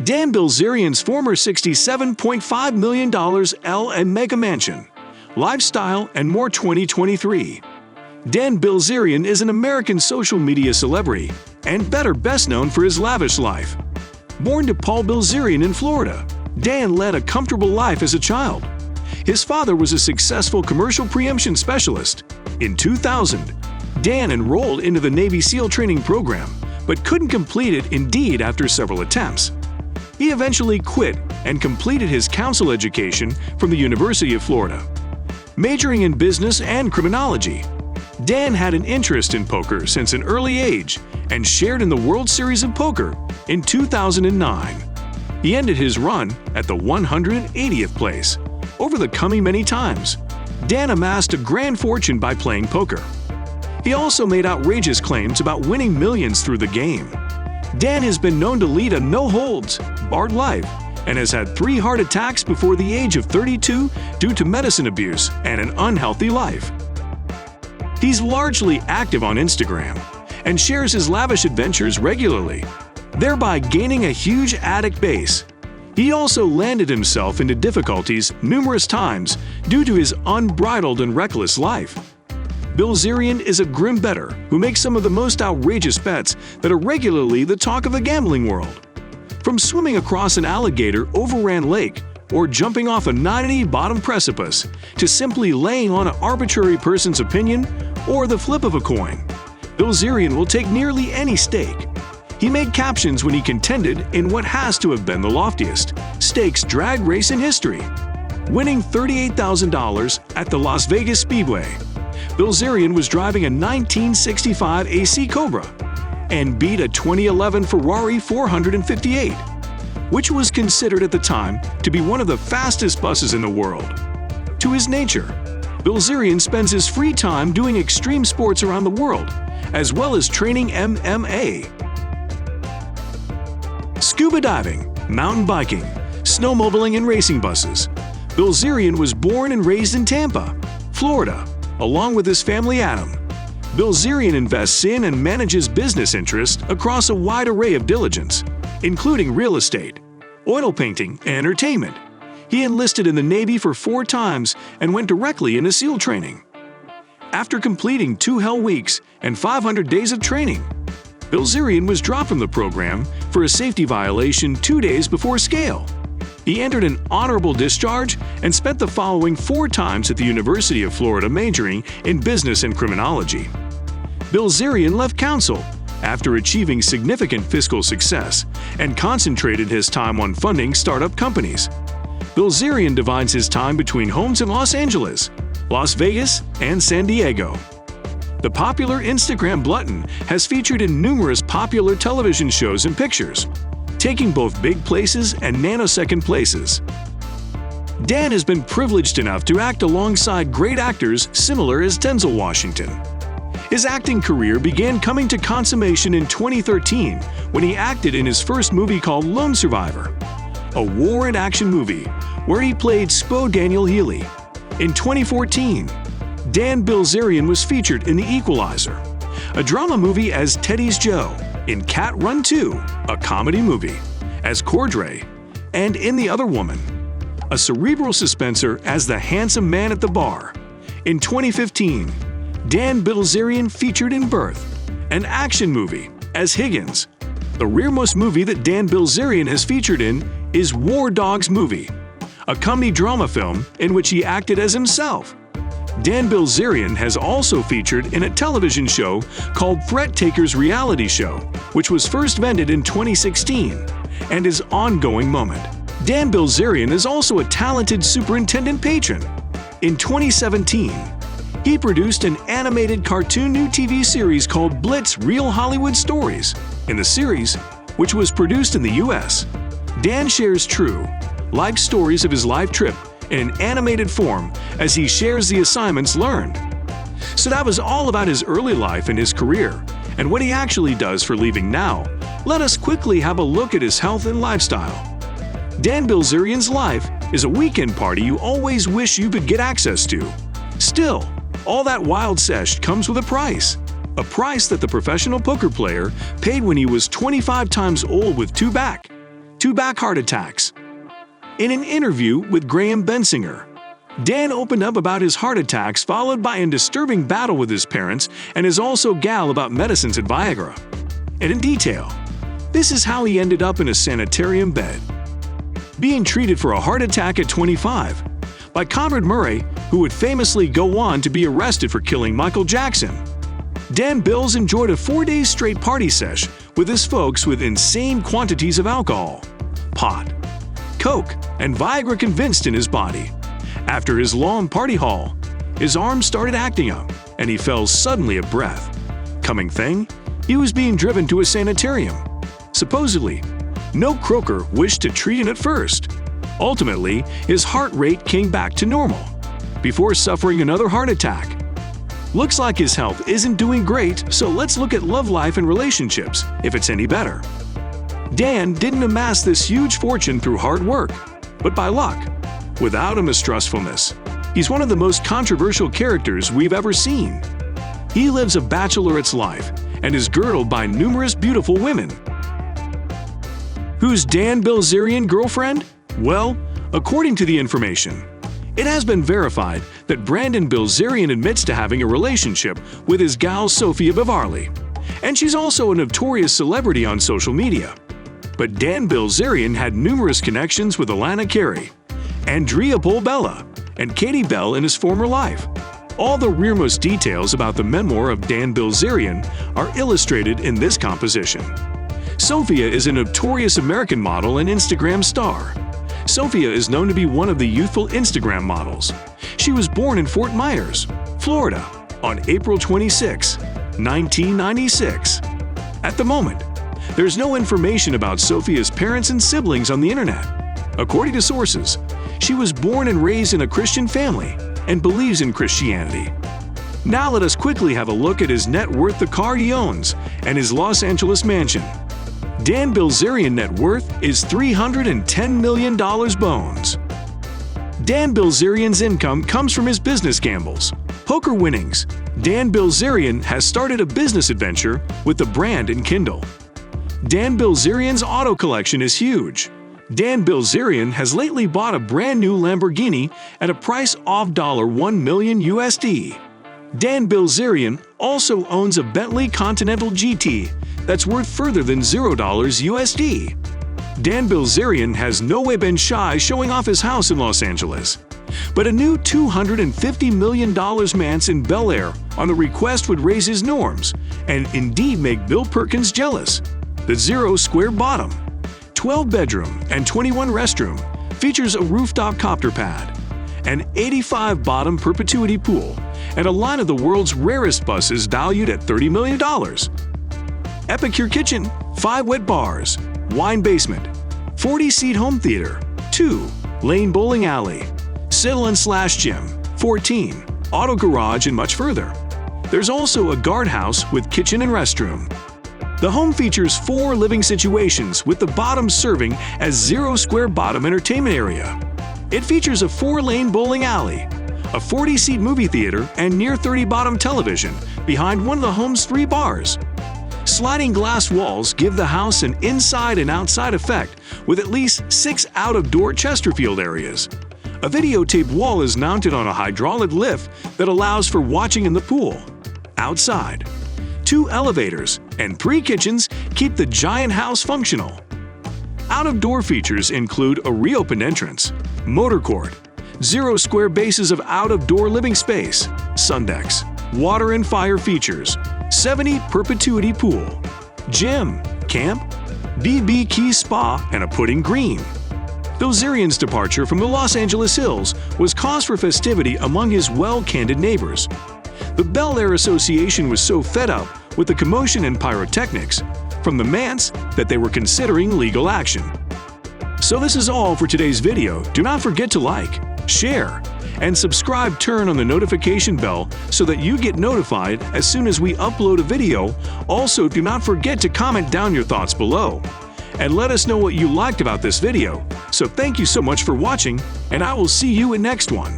Dan Bilzerian's former $67.5 million L and Mega Mansion, Lifestyle and More 2023. Dan Bilzerian is an American social media celebrity and best known for his lavish life. Born to Paul Bilzerian in Florida, Dan led a comfortable life as a child. His father was a successful commercial preemption specialist. In 2000, Dan enrolled into the Navy SEAL training program, but couldn't complete it indeed after several attempts. He eventually quit and completed his counsel education from the University of Florida. Majoring in business and criminology, Dan had an interest in poker since an early age and shared in the World Series of Poker in 2009. He ended his run at the 180th place. Over the coming many times, Dan amassed a grand fortune by playing poker. He also made outrageous claims about winning millions through the game. Dan has been known to lead a no-holds barred life and has had 3 heart attacks before the age of 32 due to medicine abuse and an unhealthy life. He's largely active on Instagram and shares his lavish adventures regularly, thereby gaining a huge addict base. He also landed himself into difficulties numerous times due to his unbridled and reckless life. Bilzerian is a grim bettor who makes some of the most outrageous bets that are regularly the talk of the gambling world. From swimming across an alligator overran lake or jumping off a 90-bottom precipice to simply laying on an arbitrary person's opinion or the flip of a coin, Bilzerian will take nearly any stake. He made captions when he contended in what has to have been the loftiest stakes drag race in history, winning $38,000 at the Las Vegas Speedway. Bilzerian was driving a 1965 AC Cobra and beat a 2011 Ferrari 458, which was considered at the time to be one of the fastest buses in the world. To his nature, Bilzerian spends his free time doing extreme sports around the world, as well as training MMA. Scuba diving, mountain biking, snowmobiling and racing buses. Bilzerian was born and raised in Tampa, Florida, along with his family Adam. Bilzerian invests in and manages business interests across a wide array of diligence, including real estate, oil painting, and entertainment. He enlisted in the Navy for 4 times and went directly into SEAL training. After completing 2 Hell Weeks and 500 days of training, Bilzerian was dropped from the program for a safety violation 2 days before scale. He entered an honorable discharge and spent the following 4 times at the University of Florida majoring in business and criminology. Bilzerian left counsel after achieving significant fiscal success and concentrated his time on funding startup companies. Bilzerian divides his time between homes in Los Angeles, Las Vegas, and San Diego. The popular Instagram glutton has featured in numerous popular television shows and pictures, taking both big places and nanosecond places. Dan has been privileged enough to act alongside great actors similar as Denzel Washington. His acting career began coming to consummation in 2013 when he acted in his first movie called Lone Survivor, a war and action movie where he played Spo Daniel Healy. In 2014, Dan Bilzerian was featured in The Equalizer, a drama movie as Teddy's Joe, in Cat Run 2, a comedy movie, as Cordray, and in The Other Woman, a cerebral suspenser as the handsome man at the bar. In 2015, Dan Bilzerian featured in Birth, an action movie, as Higgins. The rearmost movie that Dan Bilzerian has featured in is War Dogs Movie, a comedy drama film in which he acted as himself. Dan Bilzerian has also featured in a television show called Threat Takers Reality Show, which was first vended in 2016, and his ongoing moment. Dan Bilzerian is also a talented superintendent patron. In 2017, he produced an animated cartoon new TV series called Blitz Real Hollywood Stories. In the series, which was produced in the US, Dan shares true, life stories of his life trip in an animated form as he shares the assignments learned. So that was all about his early life and his career, and what he actually does for living now. Let us quickly have a look at his health and lifestyle. Dan Bilzerian's life is a weekend party you always wish you could get access to. Still, all that wild sesh comes with a price that the professional poker player paid when he was 25 times old with 2 back. back heart attacks. In an interview with Graham Bensinger, Dan opened up about his heart attacks followed by a disturbing battle with his parents and his also gal about medicines and Viagra. And in detail, this is how he ended up in a sanitarium bed. Being treated for a heart attack at 25 by Conrad Murray, who would famously go on to be arrested for killing Michael Jackson. Dan Bilz enjoyed a 4-day straight party sesh with his folks with insane quantities of alcohol, pot, coke, and Viagra convinced in his body. After his long party haul, his arms started acting up and he fell suddenly of breath. Coming thing, he was being driven to a sanitarium. Supposedly, no croaker wished to treat him at first. Ultimately, his heart rate came back to normal before suffering another heart attack. Looks like his health isn't doing great, so let's look at love life and relationships, if it's any better. Dan didn't amass this huge fortune through hard work, but by luck, without a mistrustfulness. He's one of the most controversial characters we've ever seen. He lives a bachelorette's life and is girdled by numerous beautiful women. Who's Dan Bilzerian girlfriend? Well, according to the information, it has been verified that Brandon Bilzerian admits to having a relationship with his gal Sophia Bevarley, and she's also a notorious celebrity on social media. But Dan Bilzerian had numerous connections with Alana Carey, Andrea Polbella, and Katie Bell in his former life. All the rearmost details about the memoir of Dan Bilzerian are illustrated in this composition. Sophia is a notorious American model and Instagram star. Sophia is known to be one of the youthful Instagram models. She was born in Fort Myers, Florida, on April 26, 1996. At the moment, there's no information about Sophia's parents and siblings on the internet. According to sources, she was born and raised in a Christian family and believes in Christianity. Now let us quickly have a look at his net worth, the car he owns, and his Los Angeles mansion. Dan Bilzerian net worth is $310 million bones. Dan Bilzerian's income comes from his business gambles, poker winnings. Dan Bilzerian has started a business adventure with the brand and Kindle. Dan Bilzerian's auto collection is huge. Dan Bilzerian has lately bought a brand new Lamborghini at a price off $1 million USD. Dan Bilzerian also owns a Bentley Continental GT that's worth further than $0 USD. Dan Bilzerian has no way been shy showing off his house in Los Angeles. But a new $250 million manse in Bel Air on the request would raise his norms and indeed make Bill Perkins jealous. The 0 square bottom, 12-bedroom and 21 restroom features a rooftop copter pad, an 85-bottom perpetuity pool, and a line of the world's rarest buses valued at $30 million. Epicure kitchen, 5 wet bars, wine basement, 40-seat home theater, 2-lane bowling alley, sit-and-slash gym, 14, auto garage, and much further. There's also a guardhouse with kitchen and restroom. The home features 4 living situations with the bottom serving as 0 square bottom entertainment area. It features a 4-lane bowling alley, a 40-seat movie theater, and near 30 bottom television behind one of the home's 3 bars. Sliding glass walls give the house an inside and outside effect with at least 6 out-of-door Chesterfield areas. A videotape wall is mounted on a hydraulic lift that allows for watching in the pool. Outside, 2 elevators and 3 kitchens keep the giant house functional. Out-of-door features include a reopened entrance, motor court, 0 square bases of out-of-door living space, sun decks, water and fire features, 70 perpetuity pool, gym, camp, BB Key Spa, and a putting green. Bilzerian's departure from the Los Angeles Hills was cause for festivity among his well-candid neighbors. The Bel Air Association was so fed up with the commotion and pyrotechnics from the manse that they were considering legal action. So this is all for today's video. Do not forget to like, share, and subscribe. Turn on the notification bell so that you get notified as soon as we upload a video. Also, do not forget to comment down your thoughts below and let us know what you liked about this video. So thank you so much for watching, and I will see you in next one.